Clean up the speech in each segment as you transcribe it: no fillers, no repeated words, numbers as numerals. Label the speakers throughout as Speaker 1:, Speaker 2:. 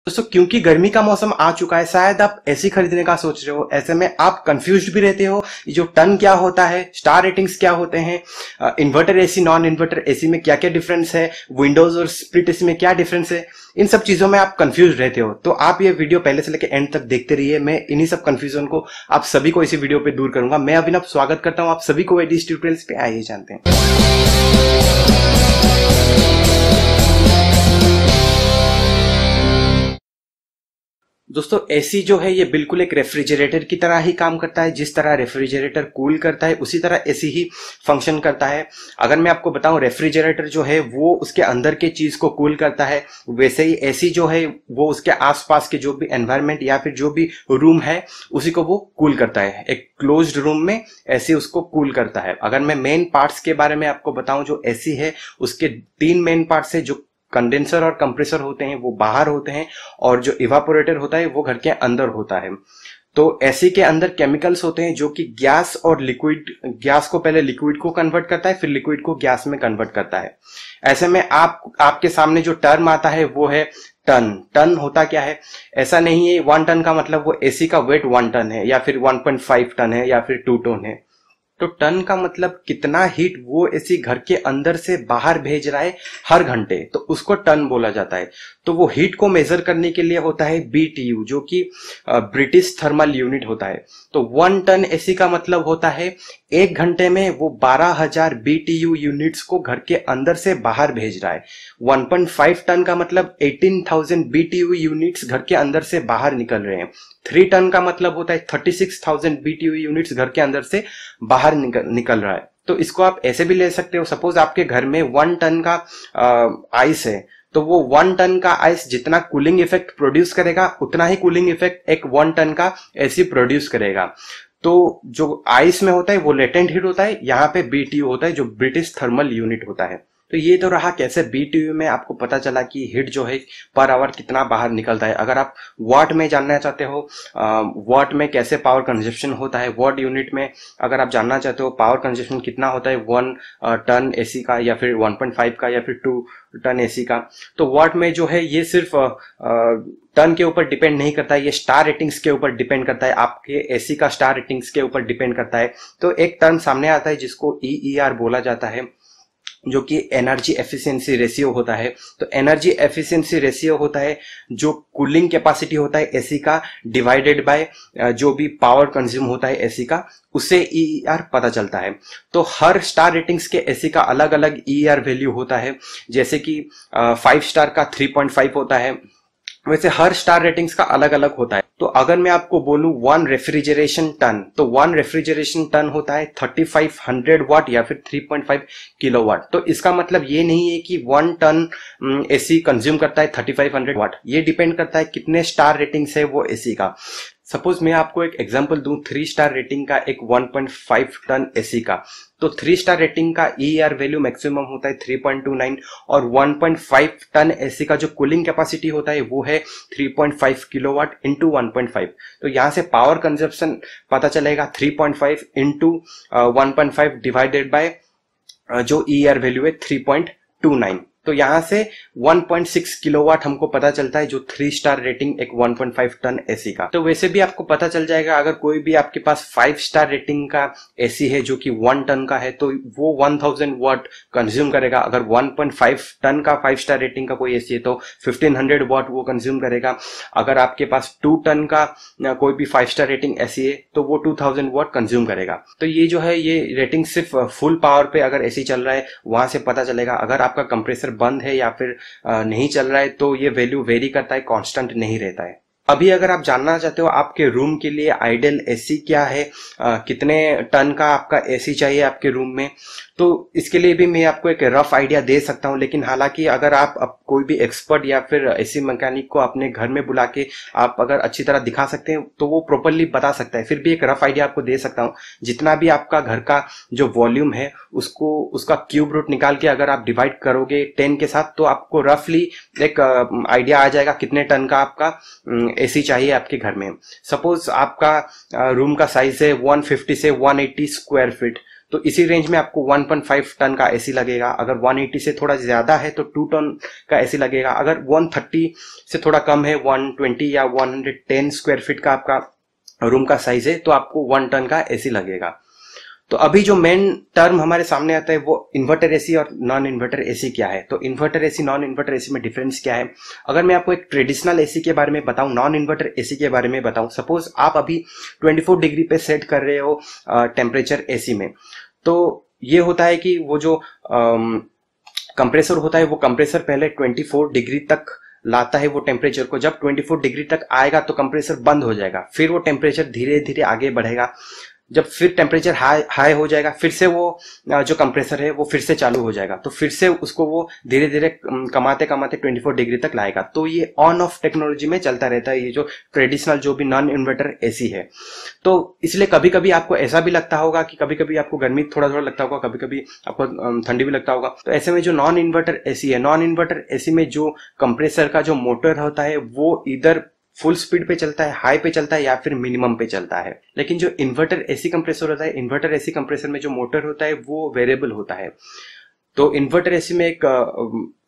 Speaker 1: दोस्तों क्योंकि गर्मी का मौसम आ चुका है, शायद आप एसी खरीदने का सोच रहे हो। ऐसे में आप कंफ्यूज्ड भी रहते हो, ये जो टन क्या होता है, स्टार रेटिंग्स क्या होते हैं, inverter AC non inverter AC में क्या क्या डिफरेंस है, विंडोज और स्प्लिट एसी में क्या डिफरेंस है, इन सब चीजों में आप कंफ्यूज रहते हो। तो आप ये वीडियो पहले से लेकर एंड तक देखते रहिए। मैं इन्हीं सब कंफ्यूजन को आप सभी को इसी वीडियो पे दूर करूंगा। मैं अभिनव स्वागत करता हूं आप सभी को एडी ट्यूटोरियल्स पे। आइए जानते हैं। दोस्तों एसी जो है ये बिल्कुल एक रेफ्रिजरेटर की तरह ही काम करता है। जिस तरह रेफ्रिजरेटर कूल करता है उसी तरह एसी ही फंक्शन करता है। अगर मैं आपको बताऊं रेफ्रिजरेटर जो है वो उसके अंदर के चीज को कूल करता है, वैसे ही एसी जो है वो उसके आसपास के जो भी एनवायरनमेंट या फिर जो भी रूम है उसी को वो कूल करता है। एक क्लोज्ड रूम में एसी उसको कूल करता है। अगर मैं मेन पार्ट्स के बारे में आपको बताऊं, जो एसी है उसके 3 मेन पार्ट्स है। जो कंडेंसर और कंप्रेसर होते हैं वो बाहर होते हैं और जो इवापोरेटर होता है वो घर के अंदर होता है। तो एसी के अंदर केमिकल्स होते हैं जो कि गैस और लिक्विड, गैस को पहले लिक्विड को कन्वर्ट करता है, फिर लिक्विड को गैस में कन्वर्ट करता है। ऐसे में आपके सामने जो टर्म आता है वो है टन। टन होता क्या है? ऐसा नहीं है 1 टन का मतलब वो एसी का वेट 1 टन है या फिर 1.5 टन है या फिर 2 टन है। तो टन का मतलब कितना हीट वो एसी घर के अंदर से बाहर भेज रहा है हर घंटे, तो उसको टन बोला जाता है। तो वो हीट को मेजर करने के लिए होता है BTU, जो कि ब्रिटिश थर्मल यूनिट होता है। तो 1 टन एसी का मतलब होता है 1 घंटे में वो 12,000 BTU यूनिट्स को घर के अंदर से बाहर भेज रहा है। 1.5 टन का मतलब 18,000 BTU यूनिट्स घर के अंदर से बाहर निकल रहे हैं। 3 टन का मतलब होता है 36,000 BTU यूनिट्स घर के अंदर से बाहर निकल रहा है। तो इसको आप ऐसे भी ले सकते हो। सपोज आपके घर में 1 टन का आइस है, तो वो 1 टन का आइस जितना कूलिंग इफेक्ट प्रोड्यूस करेगा उतना ही कूलिंग इफेक्ट एक 1 टन का एसी प्रोड्यूस करेगा। तो जो आइस में होता है वो लेटेंट हीट होता है, यहाँ पे BTU होता है जो ब्रिटिश थर्मल यूनिट होता है। तो ये तो रहा कैसे BTU में आपको पता चला कि हीट जो है पर आवर कितना बाहर निकलता है। अगर आप वाट में जानना चाहते हो वाट में कैसे पावर कंजप्शन होता है, वाट यूनिट में अगर आप जानना चाहते हो पावर कंजप्शन कितना होता है 1 टन एसी का या फिर 1.5 का या फिर 2 टन एसी का, तो वाट में जो है ये सिर्फ टन के ऊपर डिपेंड नहीं करता है, ये स्टार रेटिंग्स के ऊपर डिपेंड करता है। आपके एसी का स्टार रेटिंग्स के ऊपर डिपेंड करता है। तो एक टर्म सामने आता है जिसको EER बोला जाता है, जो कि एनर्जी एफिशिएंसी रेशियो होता है। तो एनर्जी एफिशिएंसी रेशियो होता है जो कूलिंग कैपेसिटी होता है एसी का डिवाइडेड बाय जो भी पावर कंज्यूम होता है एसी का, उससे EER पता चलता है। तो हर स्टार रेटिंग्स के एसी का अलग अलग EER वैल्यू होता है। जैसे कि 5 स्टार का 3.5 होता है, वैसे हर स्टार रेटिंग्स का अलग अलग होता है। तो अगर मैं आपको बोलूं 1 रेफ्रिजरेशन टन, तो 1 रेफ्रिजरेशन टन होता है 3500 वाट या फिर 3.5 किलोवाट। तो इसका मतलब ये नहीं है कि 1 टन एसी कंज्यूम करता है 3500 वाट। ये डिपेंड करता है कितने स्टार रेटिंग्स है वो एसी का। सपोज मैं आपको एक एग्जांपल दूं 3 स्टार रेटिंग का एक 1.5 टन एसी का, तो 3 स्टार रेटिंग का EER वैल्यू मैक्सिमम होता है 3.29 और 1.5 टन एसी का जो कूलिंग कैपेसिटी होता है वो है 3.5 किलोवाट इंटू 1.5। तो यहां से पावर कंजप्शन पता चलेगा 3.5 इंटू 1.5 डिवाइडेड बाय जो EER वैल्यू है 3.29। तो यहां से 1.6 किलोवाट हमको पता चलता है जो 3 स्टार रेटिंग एक 1.5 टन एसी का। तो वैसे भी आपको पता चल जाएगा अगर कोई भी आपके पास 5 स्टार रेटिंग का एसी है जो कि 1 टन का है तो वो 1000 वाट कंज्यूम करेगा। अगर 1.5 टन का 5 स्टार रेटिंग का कोई एसी है तो 1500 वाट वो कंज्यूम करेगा। अगर आपके पास 2 टन का कोई भी 5 स्टार रेटिंग एसी है तो वो 2000 वाट कंज्यूम करेगा। तो ये जो है ये रेटिंग सिर्फ फुल पावर पे अगर एसी चल रहा है वहां से पता चलेगा। अगर आपका कंप्रेसर बंद है या फिर नहीं चल रहा है तो ये वैल्यू वेरी करता है, कांस्टेंट नहीं रहता है। अभी अगर आप जानना चाहते हो आपके रूम के लिए आइडियल एसी क्या है, कितने टन का आपका एसी चाहिए आपके रूम में, तो इसके लिए भी मैं आपको एक रफ आइडिया दे सकता हूं। लेकिन हालांकि अगर आप कोई भी एक्सपर्ट या फिर एसी मैकेनिक को अपने घर में बुला के आप अगर अच्छी तरह दिखा सकते हैं तो वो प्रॉपर्ली बता सकता है। फिर भी एक रफ आइडिया आपको दे सकता हूं। जितना भी आपका घर का जो वॉल्यूम है उसका क्यूब रूट निकाल के अगर आप डिवाइड करोगे 10 के साथ तो आपको रफली एक आइडिया आ जाएगा कितने टन का आपका एसी चाहिए आपके घर में। सपोज आपका रूम का साइज है 150 से 180 स्क्वायर फीट, तो इसी रेंज में आपको 1.5 टन का एसी लगेगा। अगर 180 से थोड़ा ज्यादा है तो 2 टन का एसी लगेगा। अगर 130 से थोड़ा कम है, 120 या 110 स्क्वायर फीट का आपका रूम का साइज है, तो आपको 1 टन का एसी लगेगा। तो अभी जो मेन टर्म हमारे सामने आता है वो इन्वर्टर एसी और नॉन इन्वर्टर एसी क्या है। तो inverter AC non inverter AC में डिफरेंस क्या है। अगर मैं आपको एक ट्रेडिशनल एसी के बारे में बताऊं, नॉन इन्वर्टर एसी के बारे में बताऊं, सपोज आप अभी 24 डिग्री पे सेट कर रहे हो टेम्परेचर एसी में, तो ये होता है कि वो जो कंप्रेसर होता है वो कंप्रेसर पहले 24 डिग्री तक लाता है वो टेम्परेचर को। जब 24 डिग्री तक आएगा तो कंप्रेसर बंद हो जाएगा, फिर वो टेम्परेचर धीरे धीरे आगे बढ़ेगा। जब फिर टेम्परेचर हाई हो जाएगा, फिर से वो जो कंप्रेसर है वो फिर से चालू हो जाएगा, तो फिर से उसको वो धीरे धीरे कमाते कमाते 24 डिग्री तक लाएगा। तो ये ऑन ऑफ टेक्नोलॉजी में चलता रहता है, ये जो ट्रेडिशनल जो भी नॉन इन्वर्टर एसी है। तो इसलिए कभी कभी आपको ऐसा भी लगता होगा कि कभी कभी आपको गर्मी थोड़ा थोड़ा लगता होगा, कभी कभी आपको ठंडी भी लगता होगा। तो ऐसे में जो नॉन इन्वर्टर एसी है, नॉन इन्वर्टर एसी में जो कंप्रेसर का जो मोटर होता है वो इधर फुल स्पीड पे चलता है, हाई पे चलता है या फिर मिनिमम पे चलता है। लेकिन जो इन्वर्टर एसी कंप्रेसर होता है, इन्वर्टर एसी कंप्रेसर में जो मोटर होता है वो वेरिएबल होता है। तो इन्वर्टर एसी में एक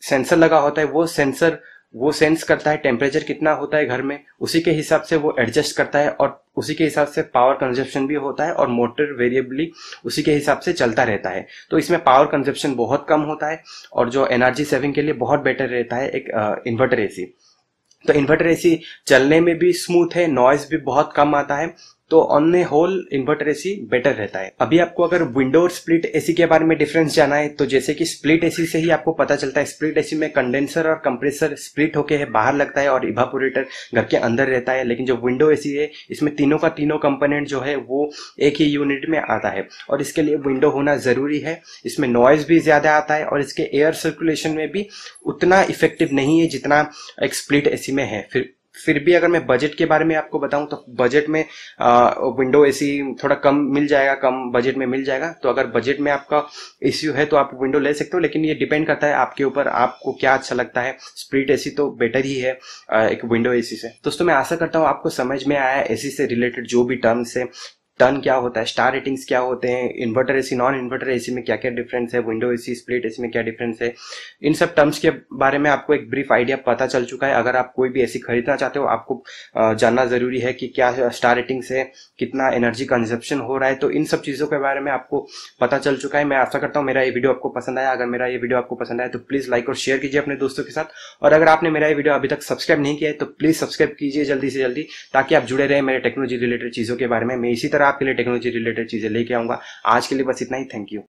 Speaker 1: सेंसर लगा होता है, वो सेंसर वो सेंस करता है टेम्परेचर कितना होता है घर में, उसी के हिसाब से वो एडजस्ट करता है और उसी के हिसाब से पावर कंजप्शन भी होता है और मोटर वेरिएबली उसी के हिसाब से चलता रहता है। तो इसमें पावर कंजप्शन बहुत कम होता है और जो एनर्जी सेविंग के लिए बहुत बेटर रहता है एक इन्वर्टर एसी। तो इन्वर्टर एसी चलने में भी स्मूथ है, नॉइज भी बहुत कम आता है, तो on a whole inverter AC better रहता है। अभी आपको अगर विंडो और स्प्लिट एसी के बारे में डिफरेंस जाना है, तो जैसे कि स्प्लिट एसी से ही आपको पता चलता है, स्प्लिट एसी में कंडेंसर और कंप्रेसर स्प्लिट होके है बाहर लगता है और इवापोरेटर घर के अंदर रहता है। लेकिन जो विंडो एसी है इसमें तीनों का तीनों कंपोनेंट जो है वो एक ही यूनिट में आता है और इसके लिए विंडो होना जरूरी है। इसमें नॉइज भी ज्यादा आता है और इसके एयर सर्कुलेशन में भी उतना इफेक्टिव नहीं है जितना एक स्प्लिट एसी में है। फिर भी अगर मैं बजट के बारे में आपको बताऊं तो बजट में विंडो एसी थोड़ा कम मिल जाएगा, कम बजट में मिल जाएगा। तो अगर बजट में आपका इश्यू है तो आप विंडो ले सकते हो, लेकिन ये डिपेंड करता है आपके ऊपर, आपको क्या अच्छा लगता है। स्प्लिट एसी तो बेटर ही है एक विंडो एसी से। दोस्तों मैं आशा करता हूँ आपको समझ में आया एसी से रिलेटेड जो भी टर्म्स है, टर्न क्या होता है, स्टार रेटिंग्स क्या होते हैं, inverter AC non inverter AC में क्या क्या डिफरेंस है, विंडो एसी स्प्लिट एसी में क्या डिफरेंस है, इन सब टर्म्स के बारे में आपको एक ब्रीफ आइडिया पता चल चुका है। अगर आप कोई भी एसी खरीदना चाहते हो, आपको जानना जरूरी है कि क्या स्टार रेटिंग्स है, कितना एनर्जी कंजप्शन हो रहा है, तो इन सब चीजों के बारे में आपको पता चल चुका है। मैं आशा करता हूँ मेरा ये वीडियो आपको पसंद आया। अगर मेरा ये वीडियो आपको पसंद आया तो प्लीज लाइक और शेयर कीजिए अपने दोस्तों के साथ, और अगर आपने मेरा ये वीडियो अभी तक सब्सक्राइब नहीं किया है तो प्लीज सब्सक्राइब कीजिए जल्दी से जल्दी, ताकि आप जुड़े रहे मेरे टेक्नोलॉजी रिलेटेड चीजों के बारे में। मैं इसी तरह आपके लिए टेक्नोलॉजी रिलेटेड चीजें लेके आऊंगा। आज के लिए बस इतना ही। Thank you.